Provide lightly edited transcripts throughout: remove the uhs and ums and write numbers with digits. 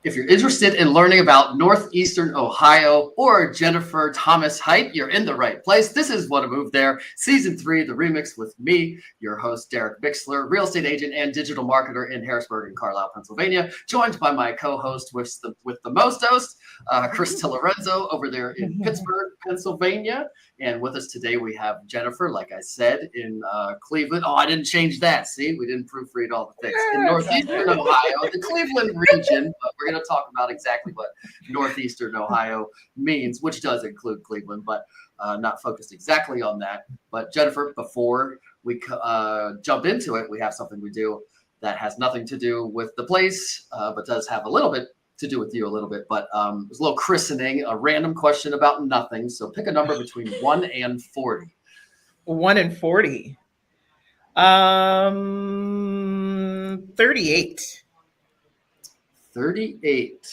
If you're interested in learning about Northeastern Ohio or Jennifer Thomas-Heidt, you're in the right place. This is What a Move There, Season 3, The Remix with me, your host, DerekBicksler, real estate agent and digital marketer in Harrisburg and Carlisle, Pennsylvania, joined by my co-host with the most host, Krista.Lorenzo, over there in Pittsburgh, Pennsylvania. And with us today, we have Jennifer, like I said, in Cleveland. Oh, I didn't change that. See, we didn't proofread all the things. In Northeastern Ohio, the Cleveland region, but we're going to talk about exactly what Northeastern Ohio means, which does include Cleveland, but not focused exactly on that. But Jennifer, before we jump into it, we have something we do that has nothing to do with the place, but does have a little bit to do with you a little bit. But it's a little christening, a random question about nothing. So pick a number between 1 and 40. 1 and 40. 38. 38.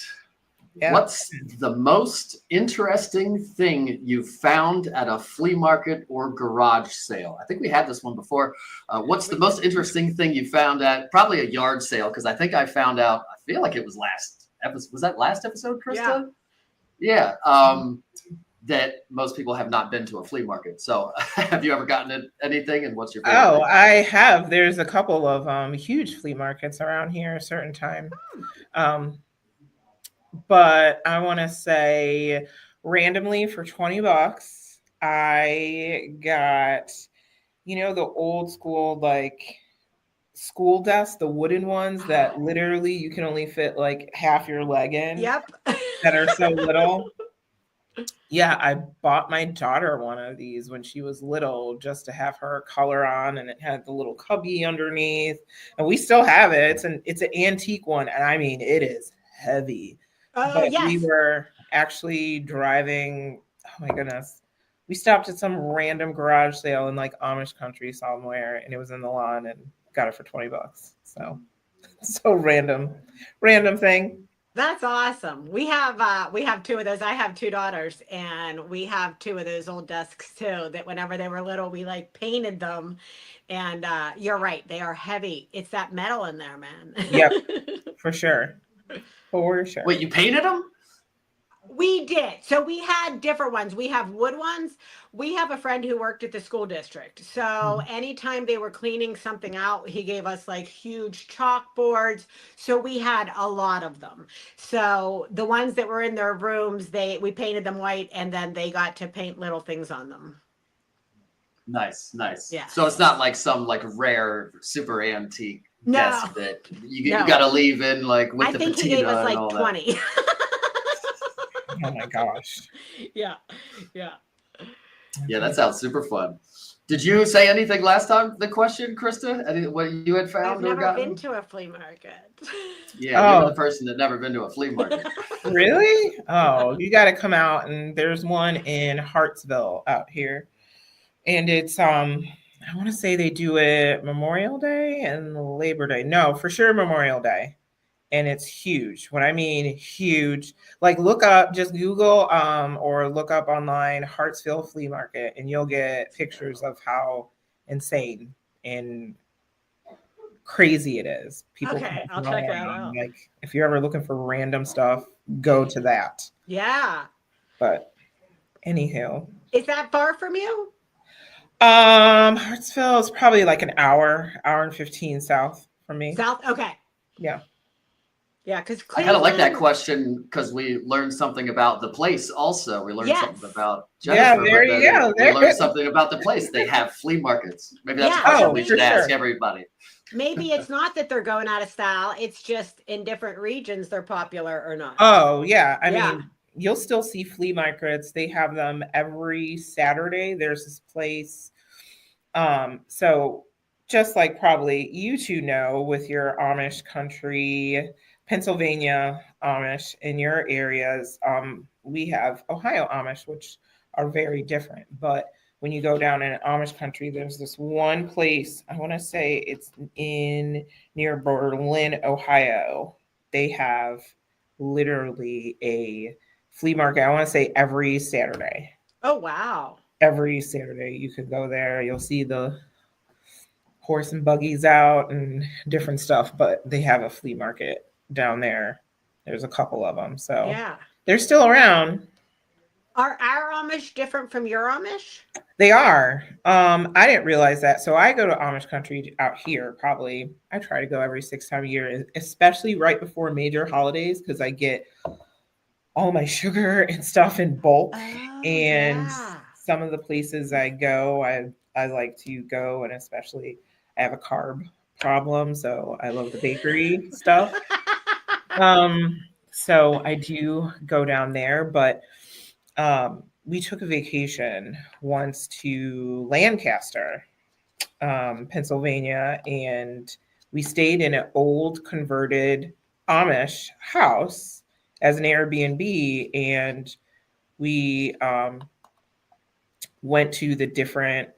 Yeah. What's the most interesting thing you found at a flea market or garage sale? I think we had this one before. What's the most interesting thing you found at probably a yard sale? Because I think I found out, I feel like it was last episode. Was that last episode, Krista? Yeah. That most people have not been to a flea market. So have you ever gotten anything, and what's your favorite thing? I have. There's a couple of huge flea markets around here a certain time. But I want to say randomly for $20, I got, the old school, like school desks, the wooden ones that literally you can only fit like half your leg in. Yep. That are so little. Yeah, I bought my daughter one of these when she was little just to have her color on, and it had the little cubby underneath. And we still have it. It's an antique one, and I mean it is heavy. But yes. We were actually driving, oh my goodness. We stopped at some random garage sale in like Amish country somewhere, and it was in the lawn, and got it for $20. So random thing. That's awesome. We have two of those. I have two daughters, and we have two of those old desks too, that whenever they were little, we like painted them. And you're right. They are heavy. It's that metal in there, man. Yep, for sure. For sure. Wait, you painted them? We did. So we had different ones. We have wood ones. We have a friend who worked at the school district. So anytime they were cleaning something out, he gave us like huge chalkboards. So we had a lot of them. So the ones that were in their rooms, we painted them white, and then they got to paint little things on them. Nice. Yeah. So it's not like some like rare, super antique desk that you got to leave in like with the patina. I think he gave us like 20. Oh my gosh. Yeah. Yeah, that sounds super fun. Did you say anything last time? The question, Krista? What you had found? I've never been to a flea market. Yeah, you're the person that never been to a flea market. Really? Oh, you got to come out, and there's one in Hartsville out here, and it's I want to say they do it Memorial Day and Labor Day. No, for sure Memorial Day. And it's huge. When I mean huge, like just Google or look up online Hartsville Flea Market, and you'll get pictures of how insane and crazy it is. People I'll check that out. Like if you're ever looking for random stuff, go to that. Yeah. But anywho. Is that far from you? Hartsville is probably like an hour and 15 south from me. South? Okay. Yeah. Yeah, because I kind of like that question because we learned something about the place also. We learned something about Jennifer. Yeah, there you go. We learned something about the place. They have flea markets. Maybe that's a question we should ask everybody. Maybe it's not that they're going out of style. It's just in different regions they're popular or not. Oh, yeah. I mean, you'll still see flea markets. They have them every Saturday. There's this place. So just like probably you two know with your Amish country, Pennsylvania Amish in your areas, we have Ohio Amish, which are very different. But when you go down in Amish country, there's this one place, I want to say it's near Berlin, Ohio. They have literally a flea market, I want to say every Saturday. Oh, wow. Every Saturday you could go there. You'll see the horse and buggies out and different stuff, but they have a flea market down there There's a couple of them. So Yeah. they're still around. Are our Amish different from your Amish? They are. I didn't realize that. So I go to Amish country out here probably. I try to go every 6 times a year, especially right before major holidays, because I get all my sugar and stuff in bulk. Oh, And yeah. some of the places I go, I like to go, and especially I have a carb problem, so I love the bakery stuff. So I do go down there, but we took a vacation once to Lancaster, Pennsylvania, and we stayed in an old converted Amish house as an Airbnb, and we went to the different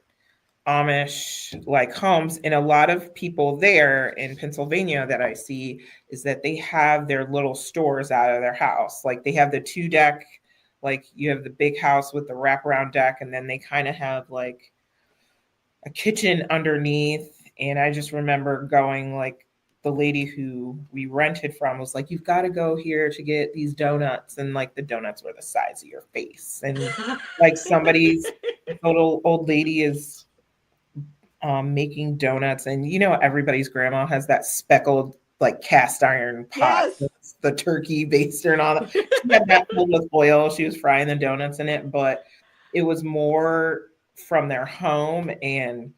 Amish like homes, and a lot of people there in Pennsylvania that I see is that they have their little stores out of their house. Like they have the 2-deck, like you have the big house with the wraparound deck, and then they kind of have like a kitchen underneath. And I just remember going, like, the lady who we rented from was like, you've got to go here to get these donuts. And like the donuts were the size of your face. And like somebody's little old lady is making donuts. And you know, everybody's grandma has that speckled like cast iron pot, Yes. the turkey baster and all that. She had that filled with oil. She was frying the donuts in it, but it was more from their home. And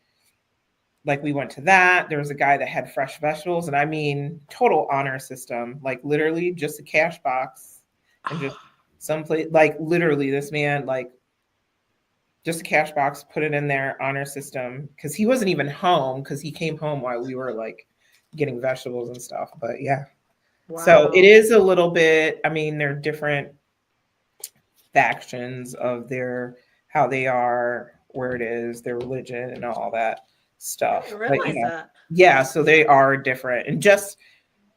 like we went to that. There was a guy that had fresh vegetables, and I mean, total honor system, like literally just a cash box and just someplace, like literally this man, like just a cash box, put it in their honor system, because he wasn't even home, because he came home while we were like getting vegetables and stuff. But yeah. Wow. So it is a little bit, I mean, they're different factions of their, how they are, where it is, their religion and all that stuff. I didn't realize that. Yeah, so they are different. And just,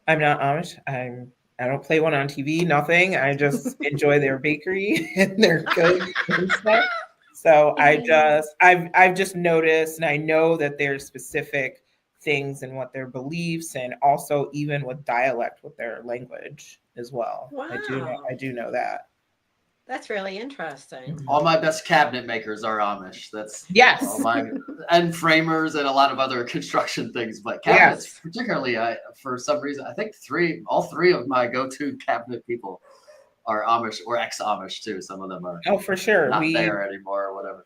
I'm not Amish. I don't play one on TV, nothing. I just enjoy their bakery and their cookies and stuff. So I've just noticed, and I know that there's specific things and what their beliefs, and also even with dialect with their language as well. Wow. I do know that. That's really interesting. All my best cabinet makers are Amish. That's Yes. all my, and framers and a lot of other construction things. But cabinets, particularly, for some reason, I think all three of my go-to cabinet people are Amish or ex-Amish too. Some of them are for sure not there anymore or whatever.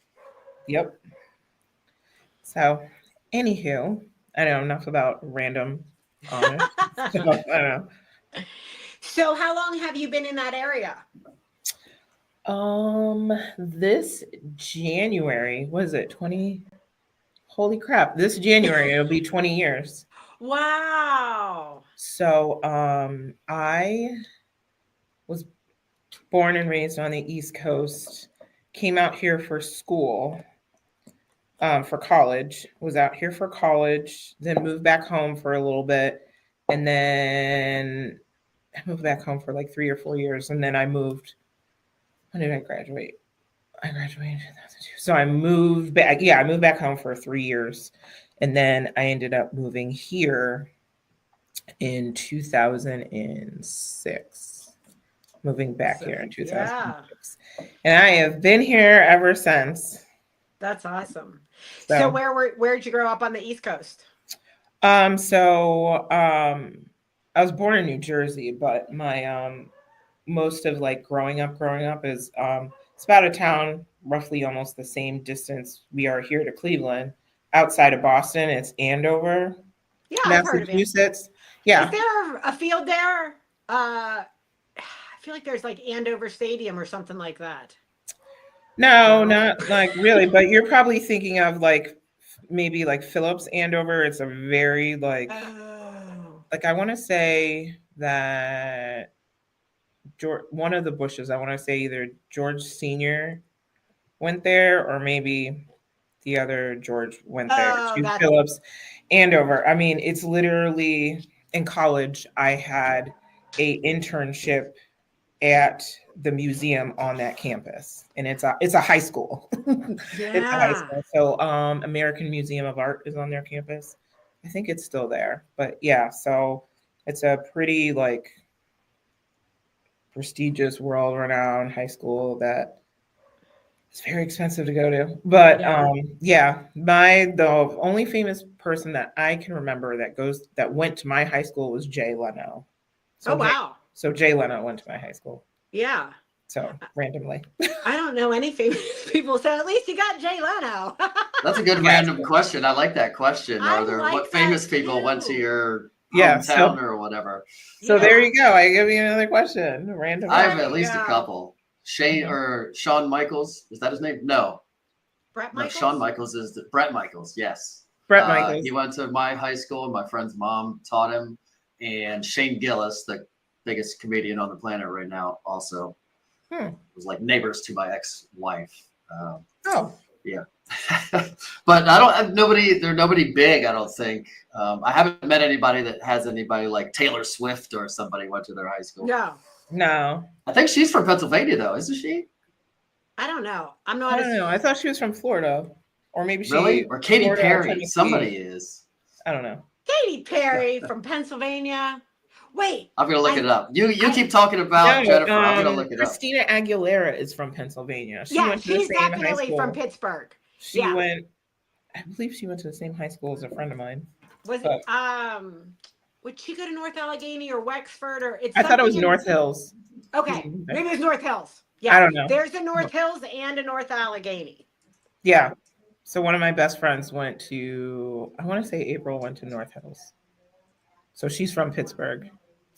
Yep. So, anywho, I know enough about random Amish. I don't know. So how long have you been in that area? This January, was it 20? Holy crap. This January, it'll be 20 years. Wow. So, I was born and raised on the East Coast, came out here for school, for college, was out here for college, then moved back home for a little bit. And then I moved back home for like 3 or 4 years. And then I moved. When did I graduate? I graduated in 2002. So I moved back. Yeah, I moved back home for 3 years. And then I ended up moving here in 2006. Moving back here in 2006. Yeah. And I have been here ever since. That's awesome. So where'd you grow up on the East Coast? I was born in New Jersey, but my most of like growing up is it's about a town roughly almost the same distance we are here to Cleveland, outside of Boston. It's Andover, Massachusetts. Yeah. Is there a field there? I feel like there's like Andover Stadium or something like that. No, not like really, but you're probably thinking of like maybe like Phillips Andover. It's a very like I want to say that one of the Bushes, I want to say either George Sr. went there or maybe the other George went there to Phillips Andover. I mean, it's literally in college, I had a internship at the museum on that campus, and it's a high school. Yeah. It's a high school. So American Museum of Art is on their campus. I think it's still there, but yeah, so it's a pretty like prestigious, world-renowned high school that it's very expensive to go to. But the only famous person that I can remember that went to my high school was Jay Leno. So wow. So Jay Leno went to my high school. Yeah. So randomly. I don't know any famous people, so at least you got Jay Leno. That's a good random question. I like that question. What famous people went to your hometown or whatever? So there you go. I give you another question. Random. I have at least a couple. Shawn Michaels. Is that his name? No. Brett Michaels? No, Shawn Michaels is Brett Michaels. Yes. Brett Michaels. He went to my high school. My friend's mom taught him. And Shane Gillis, the biggest comedian on the planet right now, also was like neighbors to my ex-wife. Yeah. But they're nobody big, I don't think. I haven't met anybody that has anybody like Taylor Swift or somebody went to their high school. No. I think she's from Pennsylvania though, isn't she? I don't know. I don't know. I thought she was from Florida. Or maybe or Katy Perry. Somebody is. I don't know. Katy Perry from Pennsylvania. Wait. I'm gonna look it up. You keep talking about Jennifer. I'm gonna look it up. Christina Aguilera is from Pennsylvania. She's definitely from Pittsburgh. I believe she went to the same high school as a friend of mine. Would she go to North Allegheny or Wexford or I thought it was North Hills. Okay. Maybe it's North Hills. Yeah. I don't know. There's a North Hills and a North Allegheny. Yeah. So one of my best friends I want to say April went to North Hills. So she's from Pittsburgh.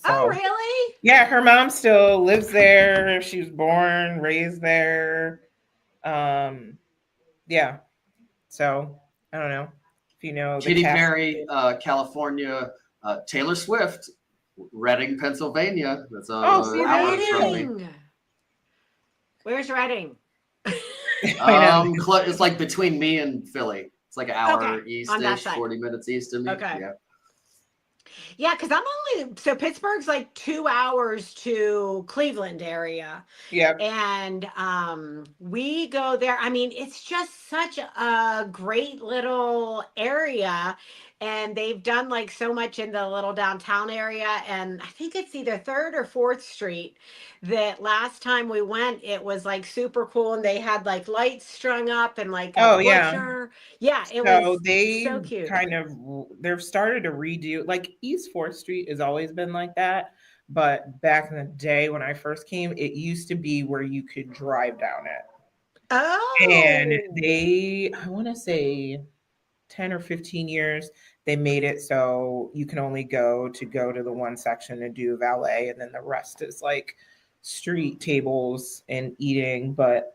Oh, really? Yeah, her mom still lives there. She was born, raised there. Yeah. So I don't know if you know. Katy Perry, California. Taylor Swift, Reading, Pennsylvania. That's Reading. Where's Reading? It's like between me and Philly. It's like an hour east-ish, 40 minutes east of me. Okay. Yeah, because Pittsburgh's like 2 hours to Cleveland area. Yeah. And we go there. I mean, it's just such a great little area. And they've done like so much in the little downtown area. And I think it's either 3rd or 4th Street that last time we went, it was like super cool. And they had like lights strung up and like butcher. Yeah, it was so cute. They've started to redo, like East 4th Street has always been like that. But back in the day when I first came, it used to be where you could drive down it. Oh. And I want to say 10 or 15 years, they made it so you can only go to the one section and do valet, and then the rest is like street tables and eating. But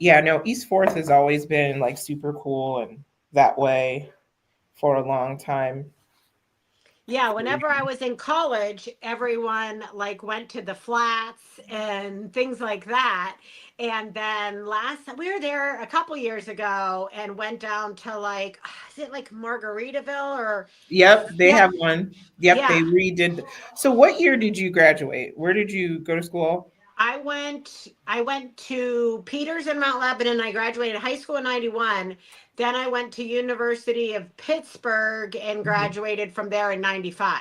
East 4th has always been like super cool and that way for a long time. Yeah, whenever I was in college, everyone like went to the flats and things like that. And then we were there a couple years ago and went down to like, is it like Margaritaville or? Yep, they have one. Yep, they redid. So what year did you graduate? Where did you go to school? I went to Peters in Mount Lebanon. I graduated high school in 91. Then I went to University of Pittsburgh and graduated from there in 95.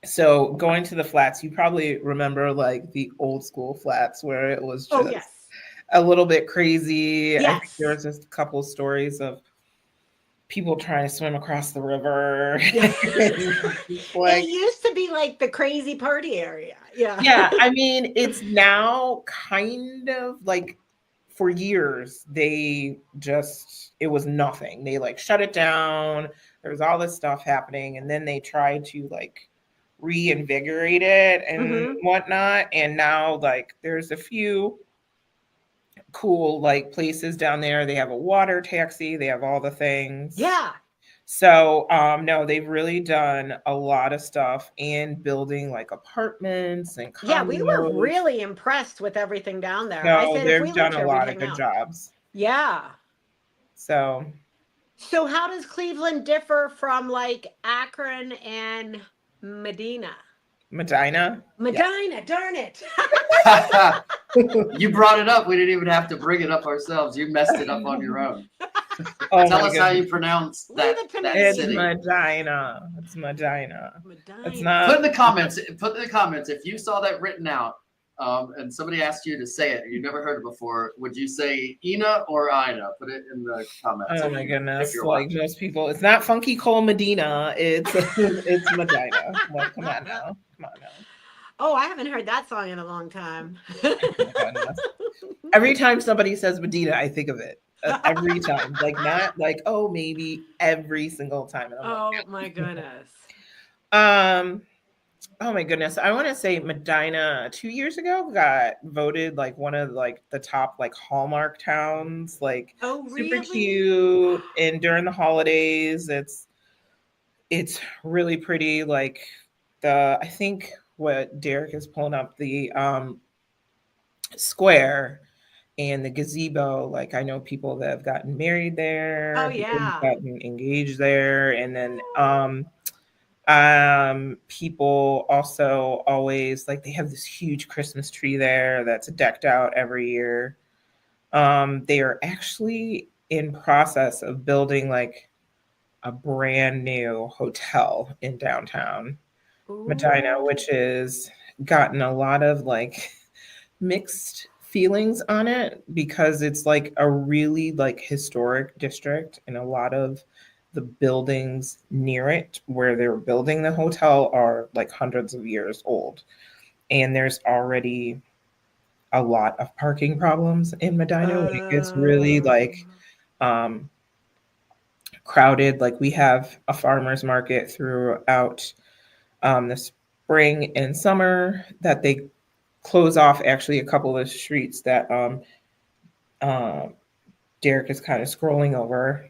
So going to the flats, you probably remember like the old school flats where it was just a little bit crazy. Yes. I think there was just a couple of stories of people trying to swim across the river. It used to be like the crazy party area. Yeah. Yeah. I mean, it's now kind of like for years, it was nothing. They like shut it down. There was all this stuff happening. And then they tried to like reinvigorate it and whatnot. And now like there's a few cool like places down there. They have a water taxi. They have all the things. Yeah. So no, they've really done a lot of stuff and building like apartments and condos. Yeah, we were really impressed with everything down there. No, they've done a lot of good jobs. Yeah. So how does Cleveland differ from like Akron and Medina? Medina, darn it. You brought it up. We didn't even have to bring it up ourselves. You messed it up on your own. Oh Tell my us how goodness. you pronounce Leave that, it to that me. It's city. Medina. It's Medina. It's Medina. not. Put in the comments. Put in the comments if you saw that written out, and somebody asked you to say it, and you never heard it before. Would you say Ina or Ina? Put it in the comments. Oh my if goodness! you're Like watching. most people, it's not Funky Cole Medina. It's it's Medina. Like, come on now. Come on now. Oh, I haven't heard that song in a long time. Oh my goodness. Every time somebody says Medina, I think of it. Every time. Like, not like, oh, maybe every single time. And I'm like, Oh my goodness. oh my goodness. I want to say Medina 2 years ago got voted like one of like the top like Hallmark towns, like Oh, super really? cute. And during the holidays, it's really pretty. Like I think what Derek is pulling up, the square and the gazebo. Like, I know people that have gotten married there, Oh, people who've yeah. gotten engaged there, and then people also always like, they have this huge Christmas tree there that's decked out every year. They are actually in process of building like a brand new hotel in downtown Medina, Ooh. which is gotten a lot of like mixed feelings on it, because it's like a really like historic district, and a lot of the buildings near it where they're building the hotel are like hundreds of years old, and there's already a lot of parking problems in Medina when it gets really like um crowded. Like, we have a farmers market throughout the spring and summer that they close off actually a couple of streets that uh, Derek is kind of scrolling over.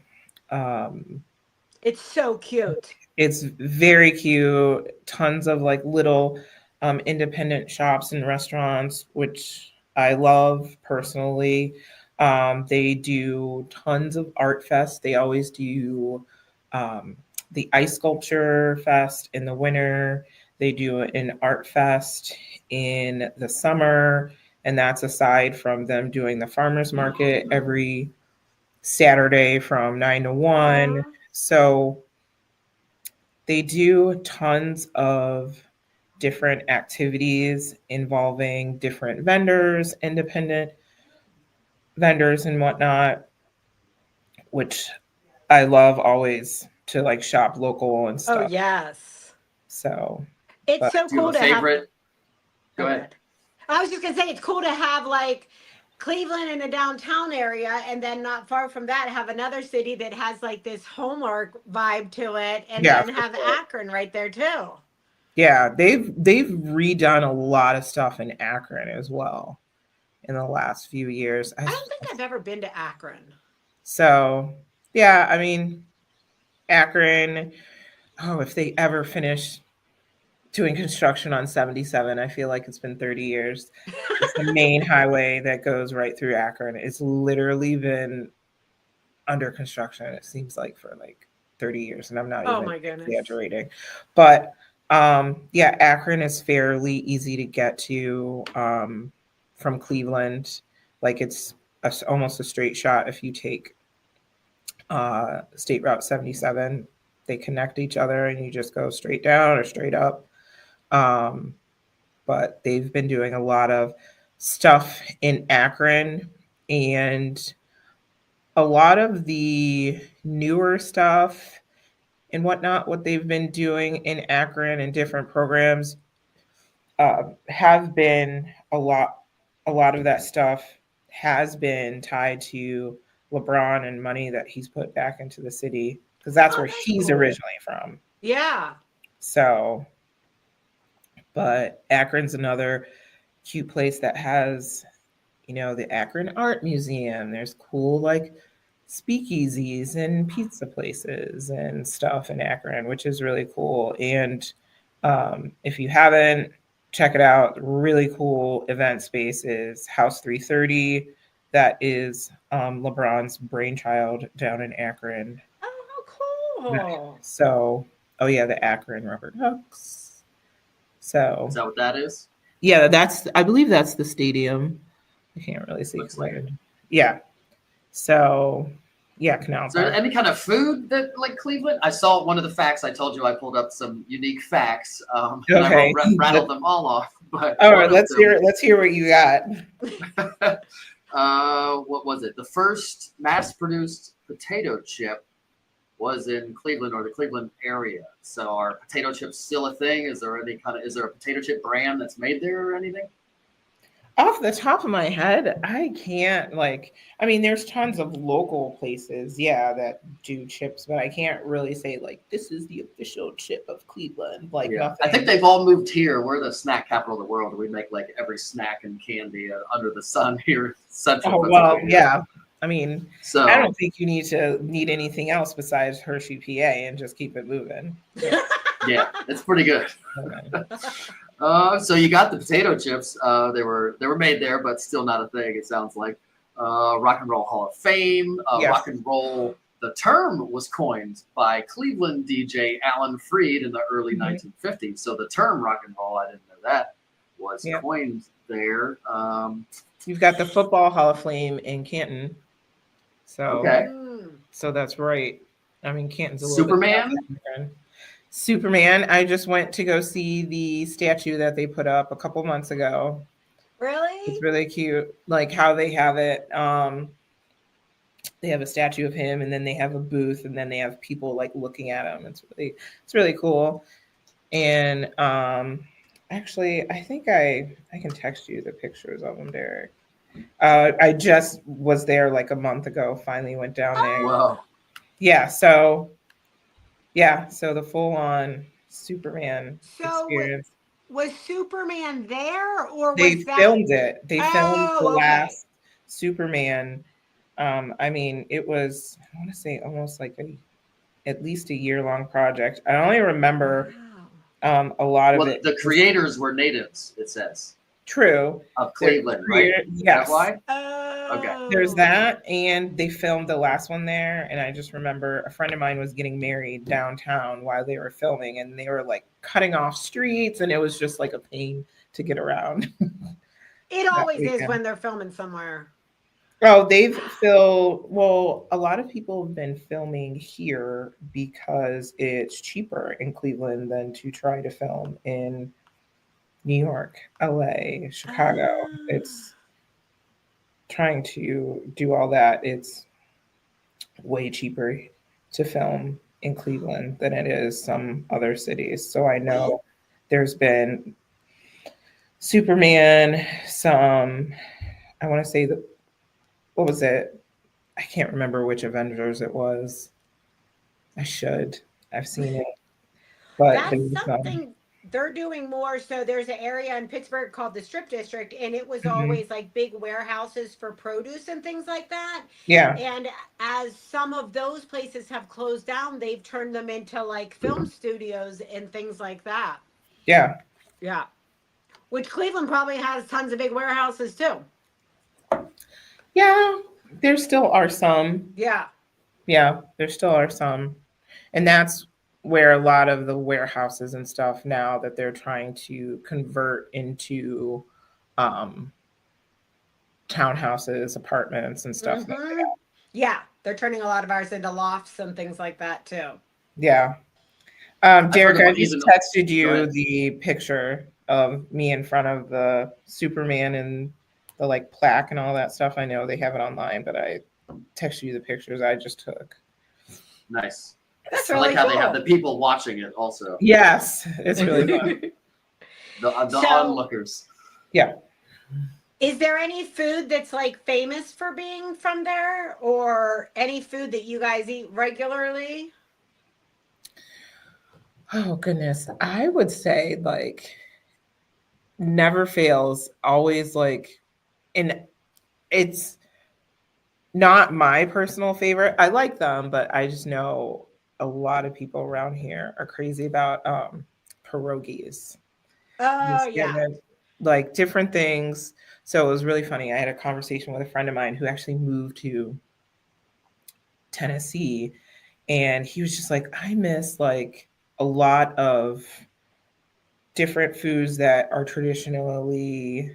It's so cute. It's very cute. Tons of like little independent shops and restaurants, which I love personally. They do tons of art fest. They always do the ice sculpture fest in the winter. They do an art fest in the summer, and that's aside from them doing the farmers market every Saturday from 9 to 1. Aw. So they do tons of different activities involving different vendors, independent vendors, and whatnot, which I love always to like shop local and Oh, stuff. yes. So, It's but so Do you cool have a to have. favorite? Go Oh, ahead. good. I was just gonna say it's cool to have like Cleveland in the downtown area, and then not far from that have another city that has like this Hallmark vibe to it, and yeah, then for have sure. Akron right there too. Yeah, they've redone a lot of stuff in Akron as well in the last few years. I don't think I've ever been to Akron. So yeah, I mean, Akron. Oh, if they ever finish doing construction on 77, I feel like it's been 30 years. It's the main highway that goes right through Akron. It's literally been under construction, it seems like, for like 30 years, and I'm not Oh even my goodness. exaggerating. But yeah, Akron is fairly easy to get to from Cleveland. Like, it's almost a straight shot if you take State Route 77. They connect each other, and you just go straight down or straight up. But they've been doing a lot of stuff in Akron, and a lot of the newer stuff and whatnot, what they've been doing in Akron and different programs have been a lot of that stuff has been tied to LeBron and money that he's put back into the city, because that's Oh, where that's he's cool. originally from. Yeah. So, but Akron's another cute place that has, the Akron Art Museum. There's cool like speakeasies and pizza places and stuff in Akron, which is really cool. And if you haven't, check it out. Really cool event space is House 330. That is LeBron's brainchild down in Akron. Oh, how cool. So, oh yeah, the Akron Rubber Ducks. So, Is that what that is? yeah, I believe that's the stadium. I can't really see. Looks like it. Yeah. So, Yeah, Canal Is there Park. any kind of food that like Cleveland? I saw one of the facts. I told you I pulled up some unique facts, and I Okay. rattled them all off. But All one right, of let's them, hear what you got. what was it? The first mass-produced potato chip was in Cleveland or the Cleveland area. So are potato chips still a thing? Is there a potato chip brand that's made there or anything? Off the top of my head, I can't I mean, there's tons of local places, yeah, that do chips, but I can't really say like this is the official chip of Cleveland. Like Yeah, nothing. I think they've all moved here. We're the snack capital of the world. We make like every snack and candy under the sun here in central Oh well, Pennsylvania. yeah. I mean, So I don't think you need anything else besides Hershey, PA, and just keep it moving. yeah, it's pretty good. So you got the potato chips. They were made there, but still not a thing. It sounds like Rock and Roll Hall of Fame. Yes. Rock and roll. The term was coined by Cleveland DJ Alan Freed in the early 1950s. So the term rock and roll, I didn't know that, was coined there. You've got the Football Hall of Fame in Canton. So okay. So that's right. I mean, Canton's a little Superman. bit Superman. I just went to go see the statue that they put up a couple months ago. Really? It's really cute. Like how they have it. They have a statue of him, and then they have a booth, and then they have people like looking at him. It's really cool. And actually, I think I can text you the pictures of him, Derek. I just was there like a month ago. Finally went down there. Wow. Yeah. So the full-on Superman experience. Was Superman there, or They was that? filmed it? They filmed the okay. last Superman. I mean, it was, I want to say almost like at least a year-long project. I only remember a lot of it. The creators were natives, it says. True. Of Cleveland, right? Yes. Is that why? Okay. There's that, and they filmed the last one there, and I just remember a friend of mine was getting married downtown while they were filming, and they were like cutting off streets, and it was just like a pain to get around. It always is when they're filming somewhere. Oh, a lot of people have been filming here because it's cheaper in Cleveland than to try to film in New York, LA, Chicago. It's trying to do all that. It's way cheaper to film in Cleveland than it is some other cities. So I know there's been Superman, I want to say what was it? I can't remember which Avengers it was. I've seen it. But that's something they're doing more. So there's an area in Pittsburgh called the Strip District, and it was always like big warehouses for produce and things like that. Yeah. And as some of those places have closed down, they've turned them into like film studios and things like that. Yeah. Yeah. Which Cleveland probably has tons of big warehouses too. Yeah. There still are some. Yeah. Yeah. There still are some. And that's where a lot of the warehouses and stuff now that they're trying to convert into townhouses, apartments, and stuff like that. Yeah, they're turning a lot of ours into lofts and things like that too. Yeah. Derek, I just texted you the picture of me in front of the Superman and the like plaque and all that stuff. I know they have it online, but I texted you the pictures I just took. Nice. That's I really like how cool. they have the people watching it also. Yes, it's really fun. the onlookers. Yeah. Is there any food that's like famous for being from there, or any food that you guys eat regularly? Oh goodness. I would say like never fails, always like, and it's not my personal favorite. I like them, but I just know a lot of people around here are crazy about pierogies. Oh yeah. Like different things. So it was really funny. I had a conversation with a friend of mine who actually moved to Tennessee, and he was just like, I miss like a lot of different foods that are traditionally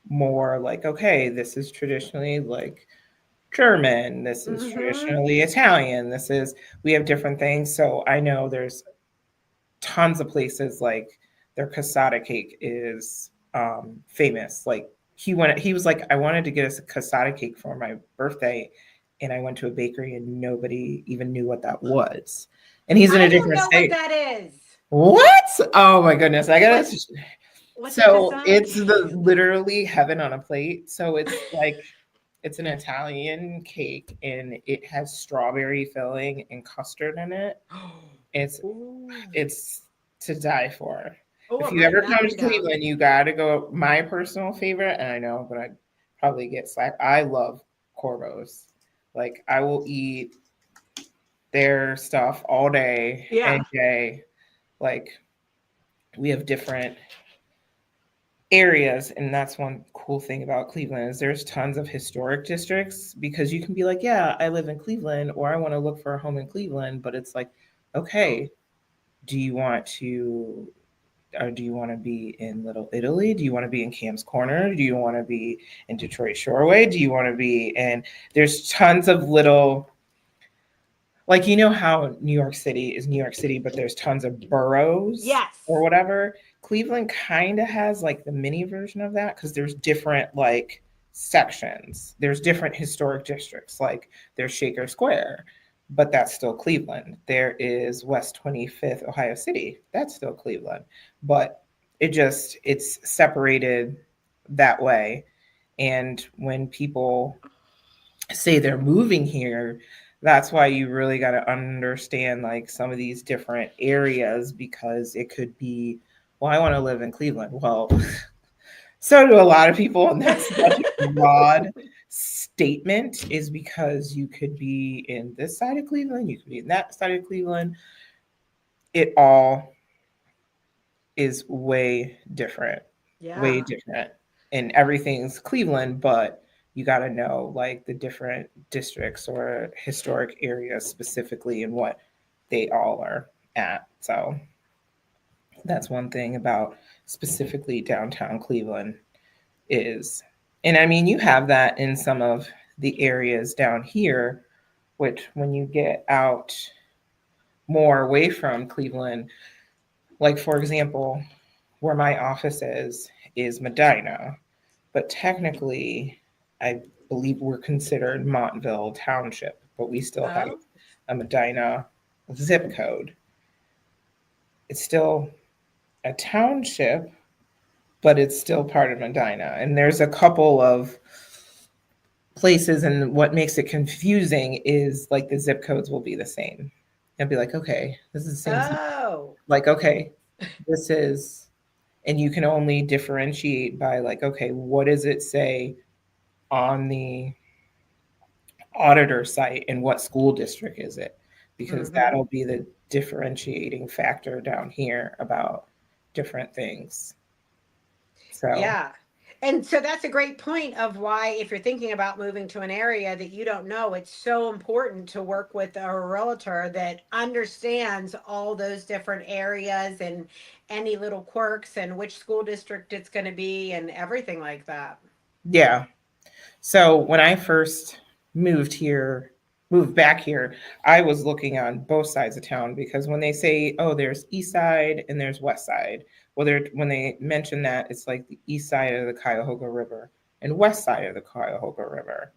more like, okay, this is traditionally like German. This is traditionally Italian. We have different things. So I know there's tons of places like their cassata cake is famous. Like he was like, I wanted to get us a cassata cake for my birthday. And I went to a bakery and nobody even knew what that was. And he's in a different state. I don't know what that is. What? Oh my goodness. I gotta. What's So it's literally heaven on a plate. So it's like, it's an Italian cake and it has strawberry filling and custard in it. It's to die for. If you ever come to Cleveland, you gotta go. My personal favorite, and I know, but I'd probably get slapped. I love Corvo's. Like I will eat their stuff all day, every day. Like we have different areas, and that's one cool thing about Cleveland is there's tons of historic districts, because you can be like, yeah, I live in Cleveland, or I want to look for a home in Cleveland, but it's like, okay, do you want to be in Little Italy? Do you want to be in Cam's Corner? Do you want to be in Detroit Shoreway? Do you want to be in, there's tons of little, like, you know how New York City is New York City, but there's tons of boroughs or whatever. Cleveland kind of has like the mini version of that, because there's different like sections. There's different historic districts, like there's Shaker Square, but that's still Cleveland. There is West 25th Ohio City. That's still Cleveland. But it's separated that way. And when people say they're moving here, that's why you really got to understand like some of these different areas, because it could be, well, I want to live in Cleveland. Well, so do a lot of people. And that's such a broad statement, is because you could be in this side of Cleveland, you could be in that side of Cleveland. It all is way different, way different, and everything's Cleveland, but you got to know like the different districts or historic areas specifically and what they all are at. So that's one thing about specifically downtown Cleveland is, and I mean, you have that in some of the areas down here, which when you get out more away from Cleveland, like for example, where my office is Medina, but technically I believe we're considered Montville Township, but we still have a Medina zip code. It's still a township, but it's still part of Medina. And there's a couple of places, and what makes it confusing is like the zip codes will be the same. I'd be like, okay, this is the same. Like, okay, this is, and you can only differentiate by like, okay, what does it say on the auditor site and what school district is it? Because that'll be the differentiating factor down here about different things. So yeah. And so that's a great point of why, if you're thinking about moving to an area that you don't know, it's so important to work with a realtor that understands all those different areas and any little quirks and which school district it's going to be and everything like that. Yeah. So when I first moved back here, I was looking on both sides of town, because when they say, oh, there's east side and there's west side, well, when they mention that, it's like the east side of the Cuyahoga River and west side of the Cuyahoga River.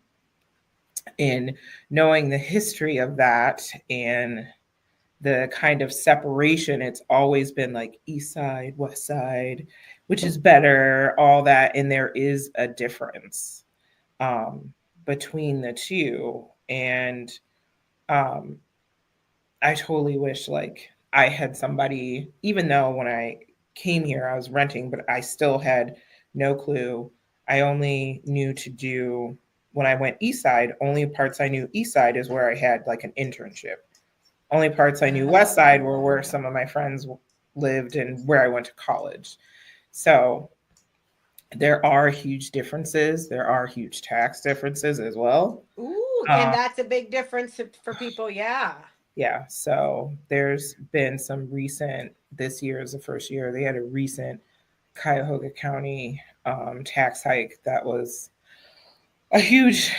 And knowing the history of that and the kind of separation, it's always been like east side, west side, which is better, all that. And there is a difference between the two. And I totally wish like I had somebody, even though when I came here, I was renting, but I still had no clue. I only knew to do, when I went east side, only parts I knew east side is where I had like an internship. Only parts I knew west side were where some of my friends lived and where I went to college. So there are huge differences. There are huge tax differences as well. Ooh, and that's a big difference for people. Yeah. Yeah. So there's been some recent, this year is the first year, they had a recent Cuyahoga County tax hike that was a huge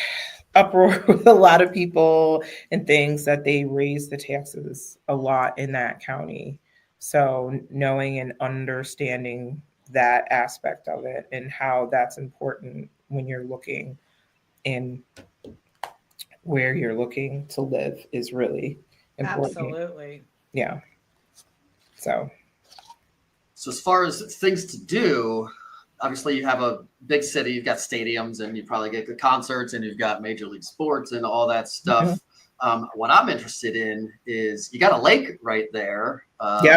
uproar with a lot of people and things that they raise the taxes a lot in that county. So knowing and understanding that aspect of it and how that's important when you're looking in where you're looking to live is really important. Absolutely. Yeah. So as far as things to do, obviously you have a big city, you've got stadiums, and you probably get the concerts, and you've got Major League Sports and all that stuff. What I'm interested in is you got a lake right there,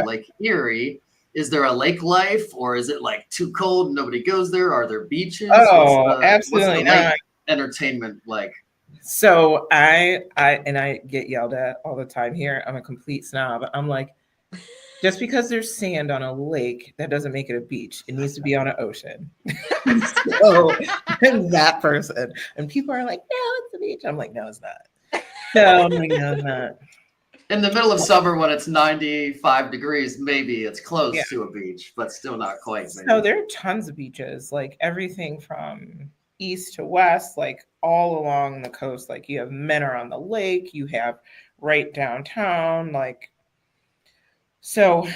Lake Erie. Is there a lake life, or is it like too cold and nobody goes there? Are there beaches? Absolutely what's the lake entertainment like? So I get yelled at all the time here. I'm a complete snob. I'm like, just because there's sand on a lake, that doesn't make it a beach. It needs to be on an ocean. So I'm that person. And people are like, no, it's a beach. I'm like, no, it's not. No, it's not. In the middle of summer when it's 95 degrees, maybe it's close to a beach, but still not quite. Maybe. So there are tons of beaches, like everything from east to west, like all along the coast. Like you have Menor on the lake, you have right downtown, like so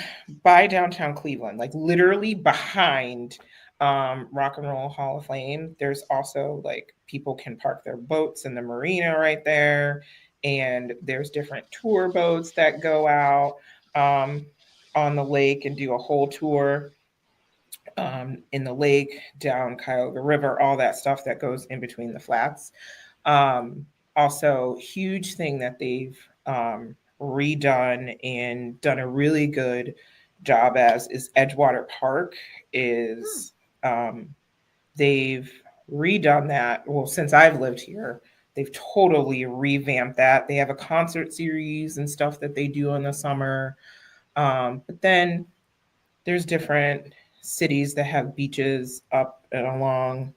by downtown Cleveland, like literally behind Rock and Roll Hall of Fame, there's also like people can park their boats in the marina right there. And there's different tour boats that go out on the lake and do a whole tour in the lake, down Cuyahoga River, all that stuff that goes in between the flats. Also, huge thing that they've redone and done a really good job as is Edgewater Park. Is they've redone that. Well, since I've lived here, they've totally revamped that. They have a concert series and stuff that they do in the summer. But then there's different cities that have beaches up and along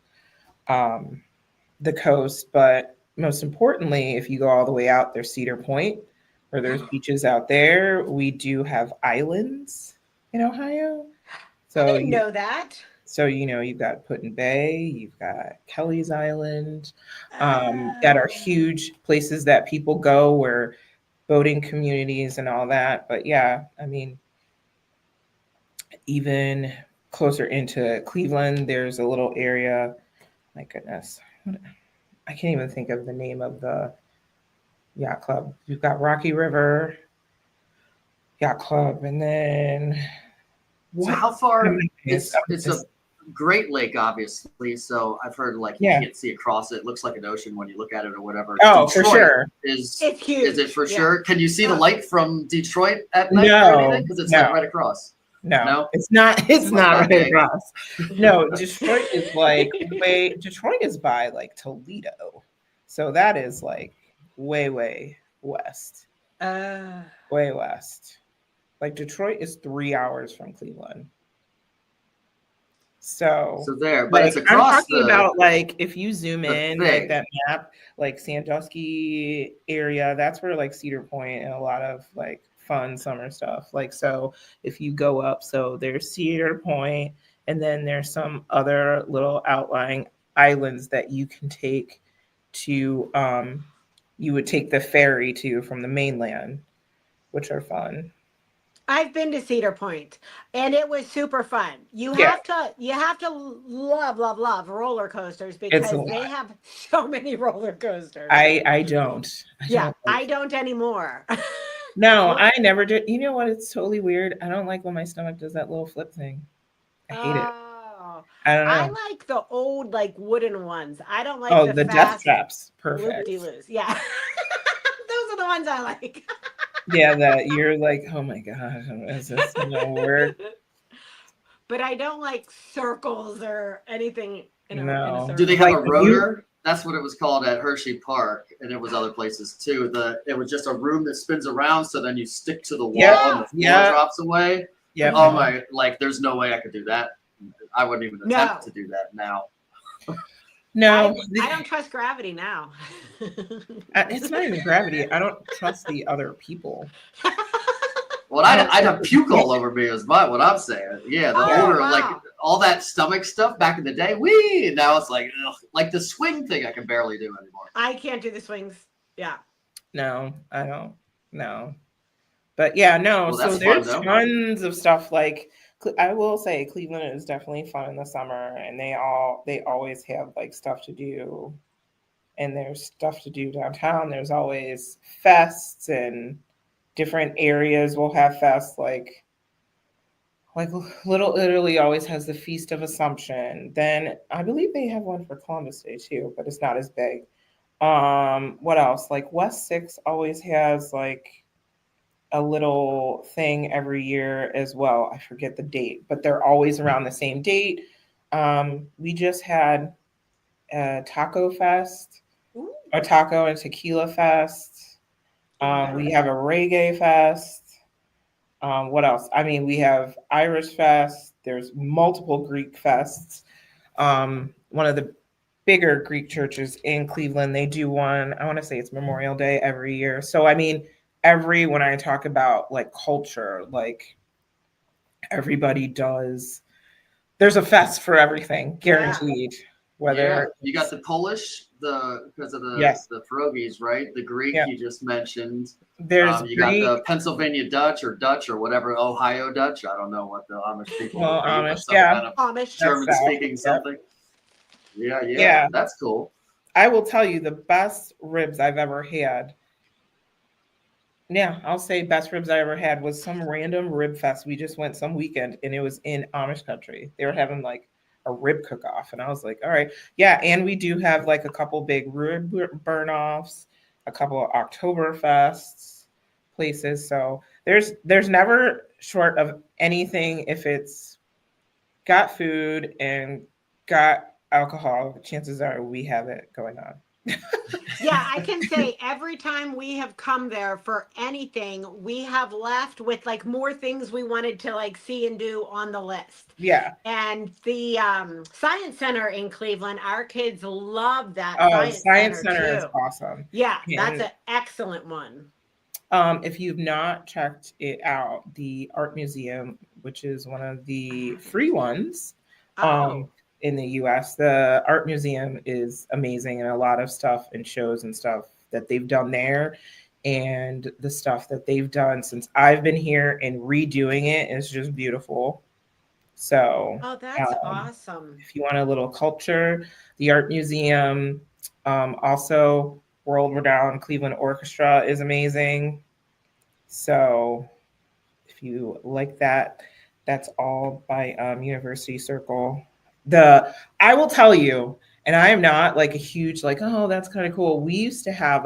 the coast. But most importantly, if you go all the way out, there's Cedar Point, where there's beaches out there. We do have islands in Ohio. So I didn't know that. So, you've got Put-in Bay, you've got Kelly's Island, that are huge places that people go where boating communities and all that. But yeah, I mean, even closer into Cleveland, there's a little area, my goodness, I can't even think of the name of the yacht club. You've got Rocky River Yacht Club, and then... So how far? It's a Great Lake, obviously. So I've heard like you can't see across it. It looks like an ocean when you look at it or whatever. Oh, Detroit for sure. It's huge. Is it for sure? Can you see the light from Detroit at night? No, because it's like right across. No, it's not. It's not right across. No, Detroit is like Detroit is by like Toledo, so that is like way west. Way west. Like Detroit is 3 hours from Cleveland. So there, but like, it's across. I'm talking about like if you zoom in like that map, like Sandusky area, that's where like Cedar Point and a lot of like fun summer stuff. Like so if you go up, so there's Cedar Point, and then there's some other little outlying islands that you can take to you would take the ferry to from the mainland, which are fun. I've been to Cedar Point, and it was super fun. You have to love roller coasters because they have so many roller coasters. I don't. I don't anymore. No, I never did. You know what? It's totally weird. I don't like when my stomach does that little flip thing. I hate it. I don't know. I like the old like wooden ones. I don't like the death traps. Perfect. Loop-de-loos. Yeah. Those are the ones I like. Yeah, that you're like, oh my gosh, is this gonna work? But I don't like circles or anything. No. Do they have a rotor? That's what it was called at Hershey Park, and it was other places too. It was just a room that spins around, so then you stick to the wall and the floor drops away. Yeah. Oh my! Like, there's no way I could do that. I wouldn't even attempt to do that now. No, I don't trust gravity now. It's not even gravity. I don't trust the other people. Well, I'd have puke all over me is what I'm saying. Yeah, the odor of like all that stomach stuff back in the day. Wee! And now it's like, ugh, like the swing thing I can barely do anymore. I can't do the swings. Yeah. No, I don't. No. But yeah, no. Well, So that's there's fun, though. tons of stuff. Like I will say, Cleveland is definitely fun in the summer, and they always have like stuff to do, and there's stuff to do downtown. There's always fests, and different areas will have fests. Like Little Italy always has the Feast of Assumption. Then I believe they have one for Columbus Day too, but it's not as big. What else? Like West 6 always has like a little thing every year as well. I forget the date, but they're always around the same date. We just had a taco fest, a taco and tequila fest. We have a reggae fest. What else? I mean, we have Irish fest. There's multiple Greek fests. One of the bigger Greek churches in Cleveland, they do one, I want to say it's Memorial Day every year. So, I mean, when I talk about like culture, like everybody does, there's a fest for everything, guaranteed. Whether you got the Polish, because of the pierogies, right? The Greek you just mentioned. There's you got the Pennsylvania Dutch or whatever, Ohio Dutch. I don't know what the Amish people Amish, kind of Amish German speaking something. Yeah, that's cool. I will tell you the best ribs I've ever had. Yeah, I'll say best ribs I ever had was some random rib fest. We just went some weekend and it was in Amish country. They were having like a rib cook-off and I was like, all right. Yeah, and we do have like a couple big rib burn-offs, a couple of Oktoberfests places. So there's never short of anything. If it's got food and got alcohol, chances are we have it going on. Yeah, I can say every time we have come there for anything, we have left with like more things we wanted to like see and do on the list. Yeah. And the Science Center in Cleveland, our kids love that. Science Center is awesome. Yeah, that's an excellent one. If you've not checked it out, the Art Museum, which is one of the free ones, in the US, the Art Museum is amazing, and a lot of stuff and shows and stuff that they've done there and the stuff that they've done since I've been here and redoing it is just beautiful. So that's awesome. If you want a little culture, the Art Museum, also world renowned Cleveland Orchestra is amazing. So if you like that, that's all by University Circle. I will tell you, and I am not like a huge like, oh, that's kind of cool. We used to have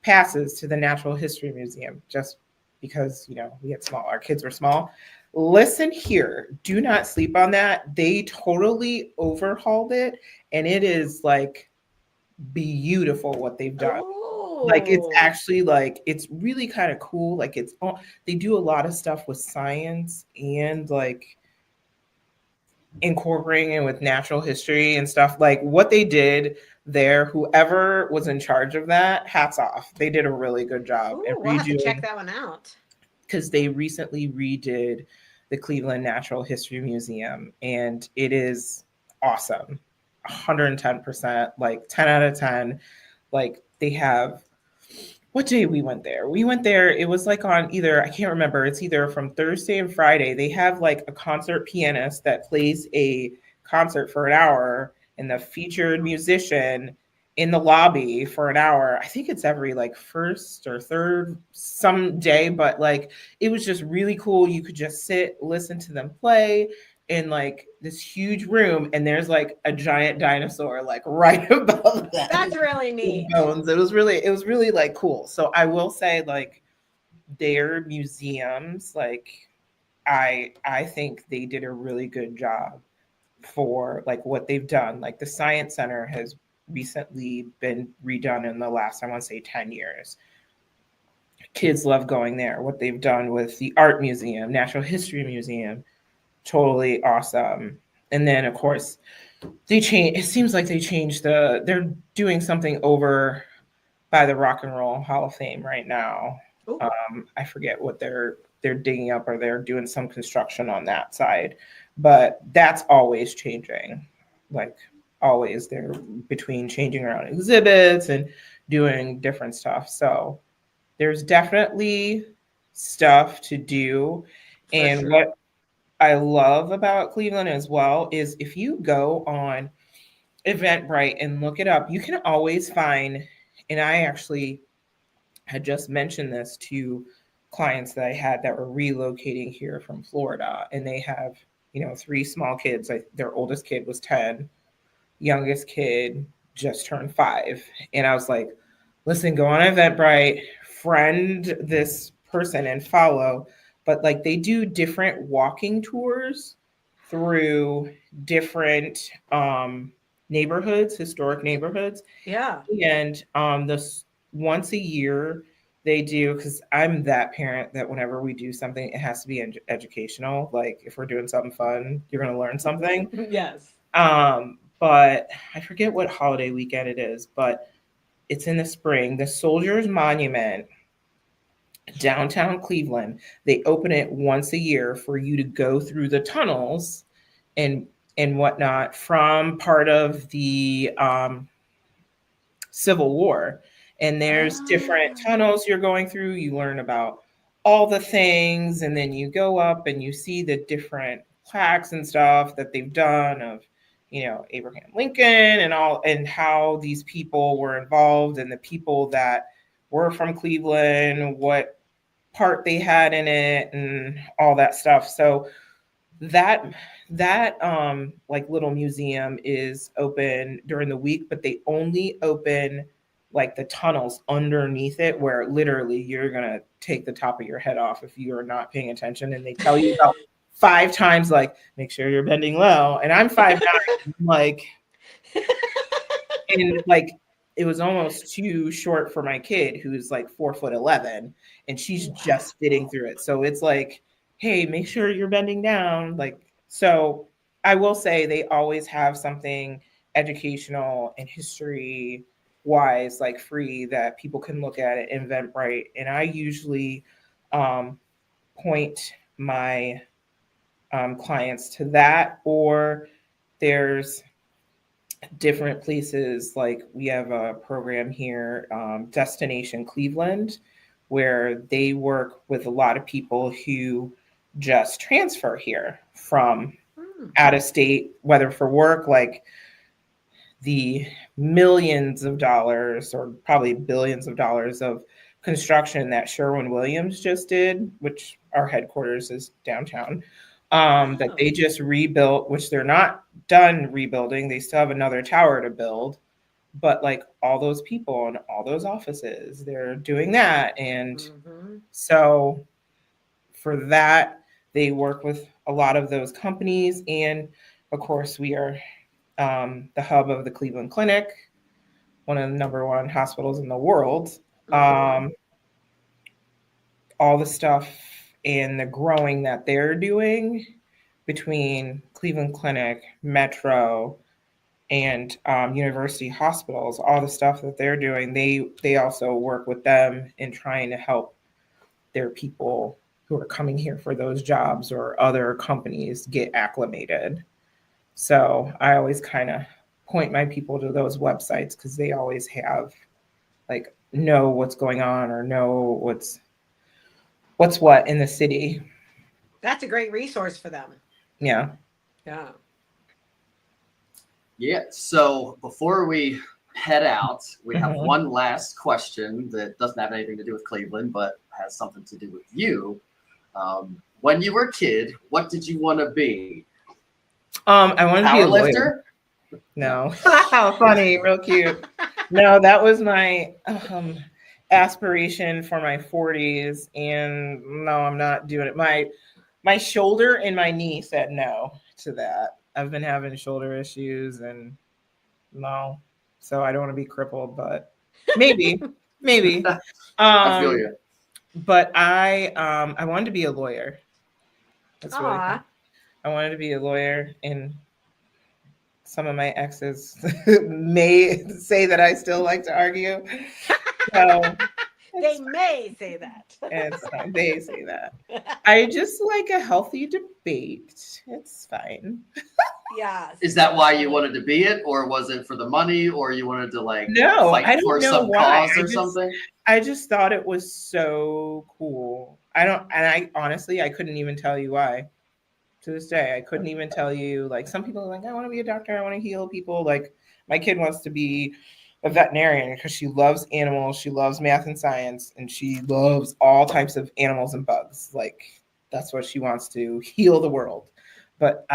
passes to the Natural History Museum just because, we had our kids were small. Listen here, do not sleep on that. They totally overhauled it, and it is like beautiful what they've done. Like it's actually like it's really kind of cool. Like they do a lot of stuff with science and like incorporating it with natural history and stuff. Like what they did there, whoever was in charge of that, hats off. They did a really good job. We'll have to check that one out. Because they recently redid the Cleveland Natural History Museum and it is awesome. 110%, like 10 out of 10. Like they have, what day we went there? We went there, it was like on either, I can't remember, it's either from Thursday and Friday. They have like a concert pianist that plays a concert for an hour and the featured musician in the lobby for an hour. I think it's every like first or third some day, but like it was just really cool. You could just sit, listen to them play in like this huge room, and there's like a giant dinosaur like right above that. That's really neat. Bones. It was really like cool. So I will say like their museums, like I think they did a really good job for like what they've done. Like the Science Center has recently been redone in the last, I want to say 10 years. Kids love going there. What they've done with the Art Museum, Natural History Museum, totally awesome. And then of course it seems like they changed they're doing something over by the Rock and Roll Hall of Fame right now. I forget what they're they're digging up or they're doing some construction on that side. But that's always changing. Like always, they're between changing around exhibits and doing different stuff. So there's definitely stuff to do. And what I love about Cleveland as well is if you go on Eventbrite and look it up, you can always find, and I actually had just mentioned this to clients that I had that were relocating here from Florida, and they have, 3 small kids. Their oldest kid was 10, youngest kid just turned 5. And I was like, listen, go on Eventbrite, friend this person and follow. But like they do different walking tours through different neighborhoods, historic neighborhoods. Yeah. And this once a year they do, because I'm that parent that whenever we do something, it has to be educational. Like if we're doing something fun, you're going to learn something. Yes. But I forget what holiday weekend it is, but it's in the spring. The Soldiers Monument, downtown Cleveland, they open it once a year for you to go through the tunnels and whatnot from part of the Civil War. And there's different tunnels you're going through. You learn about all the things, and then you go up and you see the different plaques and stuff that they've done of, Abraham Lincoln and all, and how these people were involved and the people that were from Cleveland, what part they had in it and all that stuff. So that like little museum is open during the week, but they only open like the tunnels underneath it, where literally you're going to take the top of your head off if you are not paying attention. And they tell you about 5 times, like, make sure you're bending low. And I'm 5'9", like, and like, it was almost too short for my kid who's like 4'11", and she's just fitting through it. So it's like, hey, make sure you're bending down. Like, so I will say they always have something educational and history wise, like free, that people can look at it in Eventbrite. And I usually point my clients to that, or there's different places. Like we have a program here, Destination Cleveland, where they work with a lot of people who just transfer here from out of state, whether for work, like the millions of dollars or probably billions of dollars of construction that Sherwin-Williams just did, which our headquarters is downtown, that they just rebuilt, which they're not done rebuilding. They still have another tower to build, but like all those people and all those offices, they're doing that. And so for that, they work with a lot of those companies. And of course, we are the hub of the Cleveland Clinic, one of the #1 hospitals in the world. All the stuff and the growing that they're doing between Cleveland Clinic, Metro, and university hospitals, all the stuff that they're doing, they also work with them in trying to help their people who are coming here for those jobs or other companies get acclimated. So I always kind of point my people to those websites because they always have like know what's going on or know what's what in the city. That's a great resource for them. Yeah. Yeah. Yeah. So before we head out, we have one last question that doesn't have anything to do with Cleveland, but has something to do with you. When you were a kid, what did you want to be? I wanted to be a lawyer. No. How funny, real cute. No, that was my aspiration for my 40s, and no, I'm not doing it. My shoulder and my knee said no to that. I've been having shoulder issues, and no, so I don't want to be crippled, but maybe. I feel you. But I wanted to be a lawyer. That's really cool. I wanted to be a lawyer, and some of my exes may say that I still like to argue. So They may say that. It's fine. They say that. I just like a healthy debate. It's fine. Yes. Is that why you wanted to be it, or was it for the money, or you wanted to like No, fight I don't for know some why. cause or something? I just thought it was so cool. I honestly, I couldn't even tell you why. To this day, I couldn't even tell you. Like, some people are like, I want to be a doctor, I want to heal people. Like, my kid wants to be a veterinarian because she loves animals, she loves math and science, and she loves all types of animals and bugs. Like, that's what she wants to heal the world. But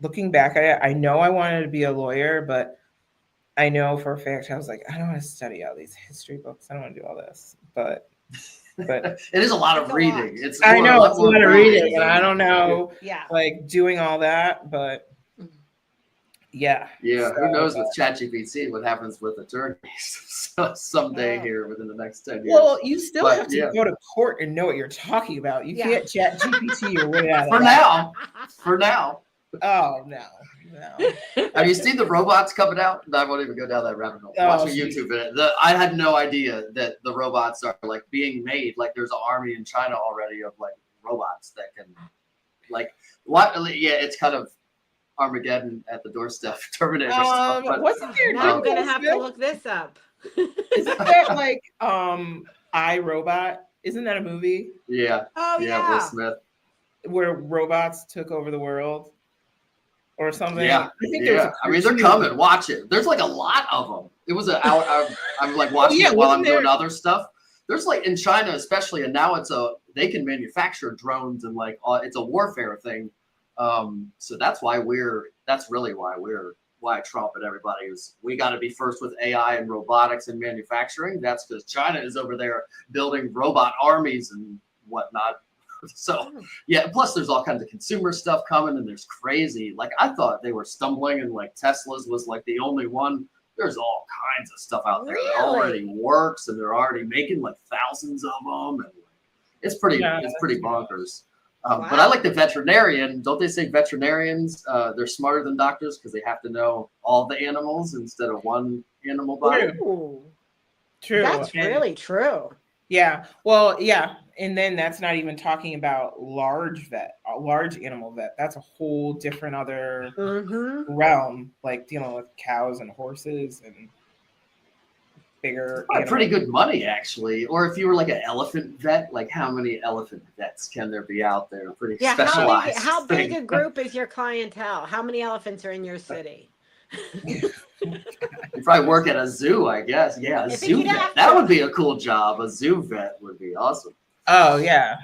looking back at it, I know I wanted to be a lawyer, but I know for a fact I was like, I don't want to study all these history books. I don't want to do all this. But It is a lot It's of a reading. lot. It's I know it's a more lot of reading, and than- I don't know, Yeah. like, doing all that. But yeah, Yeah, who So, knows with ChatGPT what happens with attorneys someday Oh. here within the next 10 years. Well, you still But, have to yeah. go to court and know what you're talking about. You Yeah. can't chat GPT your way out of For that. now, for now. Oh no. Have you seen the robots coming out? I won't even go down that rabbit hole. Oh, Watch a YouTube in it. I had no idea that the robots are like being made. Like there's an army in China already of like robots that can, like, what? Yeah, it's kind of Armageddon at the doorstep, Terminator stuff. But Wasn't there? Now I'm gonna have to look this up. Isn't that like I, Robot? Isn't that a movie yeah, Oh Will yeah. Smith. where robots took over the world or something? Yeah, I think there was a I mean, they're cartoon. coming. Watch it. There's like a lot of them. It was I'm like watching yeah, it while I'm wasn't doing there- other stuff. There's like in China especially, and now they can manufacture drones and like it's a warfare thing. So that's really why Trump and everybody we got to be first with AI and robotics and manufacturing. That's because China is over there building robot armies and whatnot. So yeah, plus there's all kinds of consumer stuff coming, and there's crazy. Like I thought they were stumbling, and like Tesla's was like the only one. There's all kinds of stuff out there that already works, and they're already making like thousands of them, and it's pretty bonkers. But I like the veterinarian. Don't they say veterinarians? They're smarter than doctors because they have to know all the animals instead of one animal body. True. That's really true. Yeah. Well, yeah. And then that's not even talking about large animal vet. That's a whole different other realm, like dealing with cows and horses and bigger. Pretty good money, actually. Or if you were like an elephant vet, like how many elephant vets can there be out there? Pretty specialized. How big a group is your clientele? How many elephants are in your city? You probably work at a zoo, I guess. Yeah, a zoo vet. That would be a cool job. A zoo vet would be awesome. Oh yeah,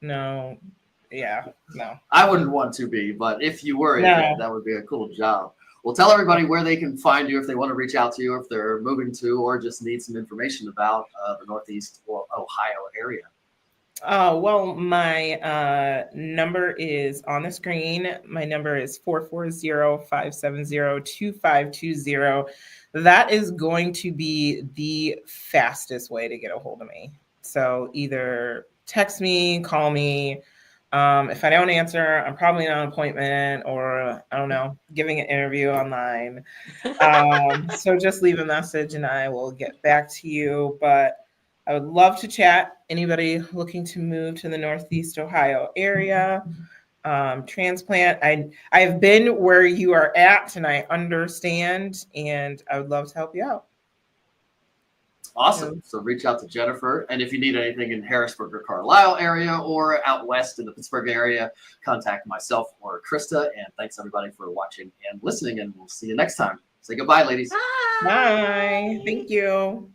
no, yeah, no. I wouldn't want to be, but if you were, that would be a cool job. Well, tell everybody where they can find you if they want to reach out to you, if they're moving to, or just need some information about the Northeast Ohio area. Well, my number is on the screen. My number is 440-570-2520. That is going to be the fastest way to get a hold of me. So either text me, call me. If I don't answer, I'm probably on an appointment or, I don't know, giving an interview online. So just leave a message and I will get back to you. But I would love to chat. Anybody looking to move to the Northeast Ohio area, transplant. I have been where you are at and I understand, and I would love to help you out. Awesome. So reach out to Jennifer. And if you need anything in Harrisburg or Carlisle area or out west in the Pittsburgh area, contact myself or Krista. And thanks everybody for watching and listening. And we'll see you next time. Say goodbye, ladies. Bye. Bye. Thank you.